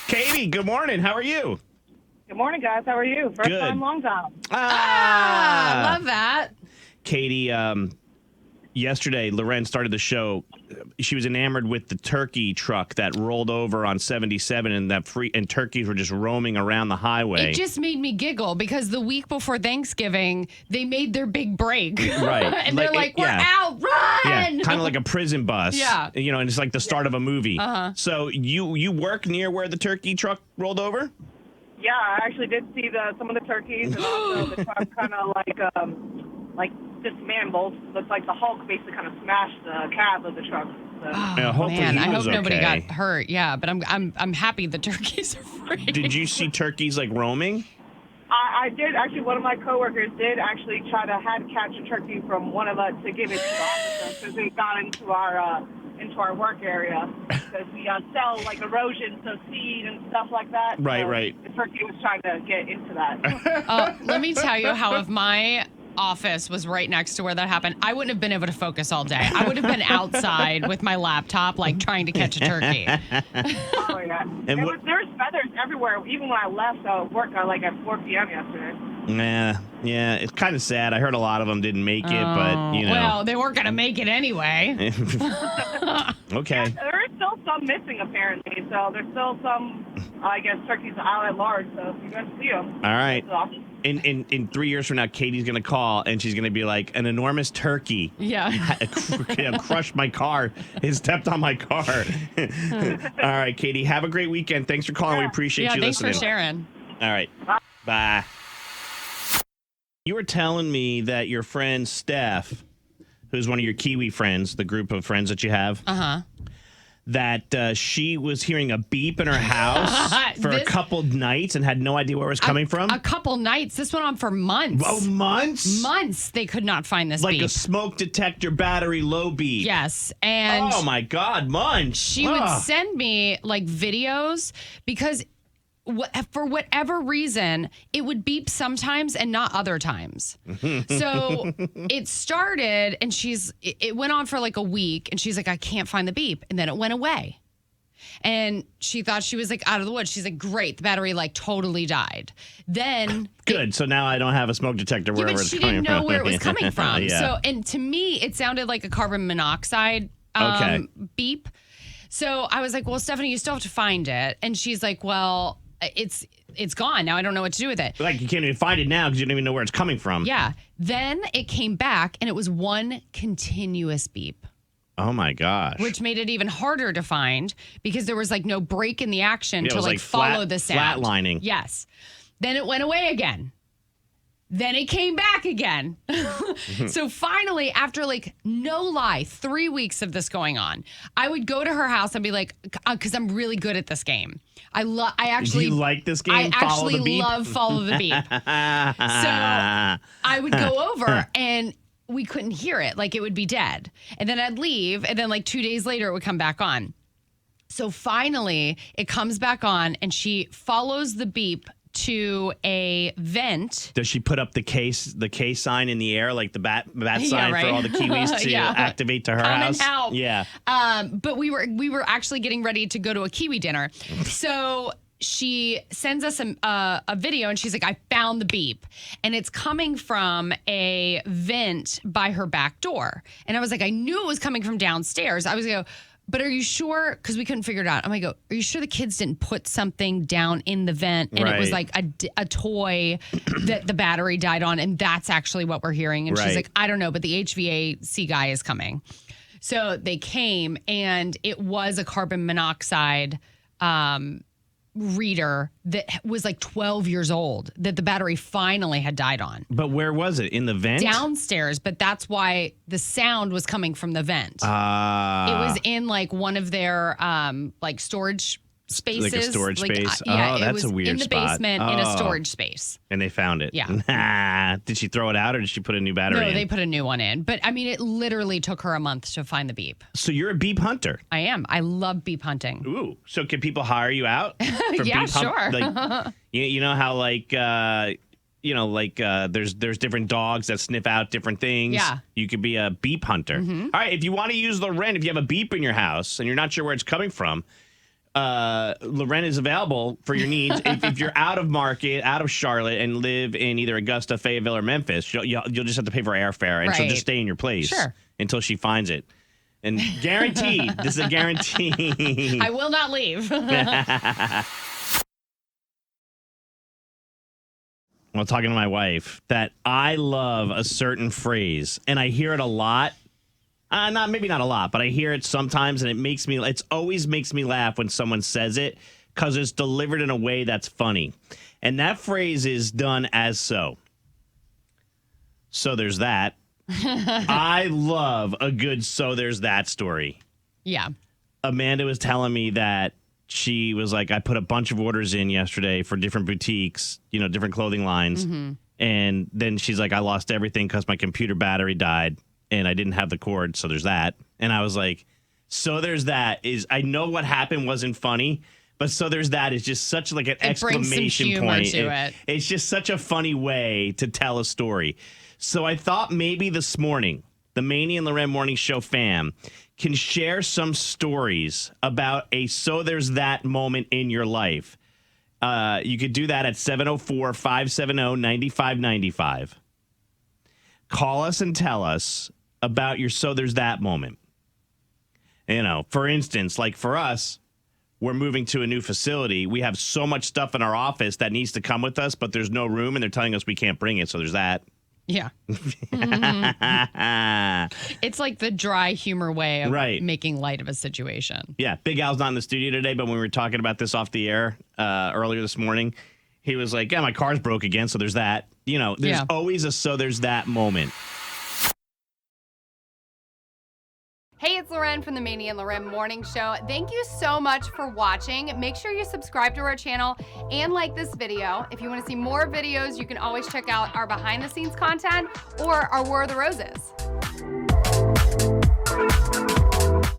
Katie, good morning. How are you? Good morning, guys. How are you? First Good. time, long time. Love that. Katie, yesterday, LauRen started the show. She was enamored with the turkey truck that rolled over on 77 and turkeys were just roaming around the highway. It just made me giggle because the week before Thanksgiving, they made their big break. Right. And they're like, we're out, run! Yeah, kind of like a prison bus. Yeah. And it's like the start of a movie. Uh-huh. So you work near where the turkey truck rolled over? Yeah, I actually did see some of the turkeys, and also the truck kind of like dismantled. Looks like the Hulk basically kind of smashed the cab of the truck. So. Yeah, hopefully Man, he I was hope nobody okay. got hurt. Yeah, but I'm happy the turkeys are free. Did you see turkeys like roaming? I did actually. One of my coworkers did actually try to catch a turkey from one of us to give it to the officer because it got into our work area because we sell like erosion, so seed and stuff like that. Right, so right. The turkey was trying to get into that. Let me tell you how if my office was right next to where that happened, I wouldn't have been able to focus all day. I would have been outside with my laptop, like trying to catch a turkey. Oh yeah, there was feathers everywhere. Even when I left work, at 4 p.m. yesterday. Yeah, it's kind of sad. I heard a lot of them didn't make it, but Well, they weren't going to make it anyway. Okay. Yeah, there is still some missing apparently, so there's still some, I guess, turkeys out at large. So if you guys see them, All right. that's awesome. In 3 years from now, Katie's going to call, and she's going to be like, an enormous turkey Yeah. crushed my car. It stepped on my car. All right, Katie, have a great weekend. Thanks for calling. We appreciate Yeah, you thanks listening. for sharing. All right. Bye. You were telling me that your friend Steph, who's one of your Kiwi friends, the group of friends that you have, that she was hearing a beep in her house for a couple nights and had no idea where it was coming from? A couple nights. This went on for months. Oh, months? Months they could not find this Like beep. a smoke detector battery low beep. Yes. And oh, my God, months. she would send me like videos because for whatever reason, it would beep sometimes and not other times. So it started and it went on for like a week and she's like, I can't find the beep. And then it went away. And she thought she was like out of the woods. She's like, great. The battery like totally died. Then good. So now I don't have a smoke detector wherever it's coming from. She didn't know where it was coming from. Yeah. So, and to me, it sounded like a carbon monoxide beep. So I was like, well, Stephanie, you still have to find it. And she's like, well, it's gone. Now I don't know what to do with it. Like you can't even find it now because you don't even know where it's coming from. Yeah. Then it came back and it was one continuous beep. Oh my gosh. Which made it even harder to find because there was like no break in the action to like follow the sound. Flatlining. Yes. Then it went away again. Then it came back again. So finally, after like no lie, 3 weeks of this going on, I would go to her house and be like, because I'm really good at this game. I actually you like this game. I love follow the beep. So I would go over and we couldn't hear it. Like it would be dead. And then I'd leave. And then like 2 days later, it would come back on. So finally, it comes back on and she follows the beep to a vent. Does she put up the K sign in the air, like the bat sign for all the Kiwis to activate to her house? And help. Yeah. But we were actually getting ready to go to a Kiwi dinner. So she sends us a video and she's like, I found the beep. And it's coming from a vent by her back door. And I was like, I knew it was coming from downstairs. I was going to go, but are you sure? Because we couldn't figure it out. I'm like, are you sure the kids didn't put something down in the vent and it was like a toy that the battery died on and that's actually what we're hearing? And she's like, I don't know, but the HVAC guy is coming. So they came and it was a carbon monoxide reader that was like 12 years old that the battery finally had died on. But where was it? In the vent? Downstairs, but that's why the sound was coming from the vent. It was in like one of their like storage spaces. Like a storage space? Yeah, that's it was a weird in the spot. basement in a storage space. And they found it. Yeah. Did she throw it out or did she put a new battery in? No, they put a new one in. But I mean, it literally took her a month to find the beep. So you're a beep hunter. I am. I love beep hunting. Ooh. So can people hire you out? For Yeah, beep sure. Like, you know how like there's different dogs that sniff out different things. Yeah. You could be a beep hunter. All right. If you want to use LauRen, if you have a beep in your house and you're not sure where it's coming from, LauRen is available for your needs. if you're out of market, out of Charlotte, and live in either Augusta, Fayetteville, or Memphis, you'll just have to pay for airfare, and she'll just stay in your place until she finds it. And guaranteed, this is a guarantee. I will not leave. Well, talking to my wife, that I love a certain phrase, and I hear it a lot. Maybe not a lot, but I hear it sometimes, and it always makes me laugh when someone says it because it's delivered in a way that's funny. And that phrase is done as so. So there's that. I love a good so there's that story. Yeah. Amanda was telling me that she was like, I put a bunch of orders in yesterday for different boutiques, different clothing lines. Mm-hmm. And then she's like, I lost everything because my computer battery died. And I didn't have the cord, so there's that. And I was like, so there's that. I know what happened wasn't funny, but so there's that is just such like an exclamation point. It's just such a funny way to tell a story. So I thought maybe this morning, the Maney and LauRen Morning Show fam can share some stories about a so there's that moment in your life. You could do that at 704-570-9595. Call us and tell us about your so there's that moment. For instance, like for us, we're moving to a new facility. We have so much stuff in our office that needs to come with us, but there's no room, and they're telling us we can't bring it, so there's that. Yeah. It's like the dry humor way of making light of a situation. Yeah. Big Al's not in the studio today, but when we were talking about this off the air earlier this morning, he was like, yeah, my car's broke again, so there's that. There's always a so there's that moment. Hey, it's LauRen from the Maney and LauRen Morning Show. Thank you so much for watching. Make sure you subscribe to our channel and like this video. If you want to see more videos, you can always check out our behind the scenes content or our War of the Roses.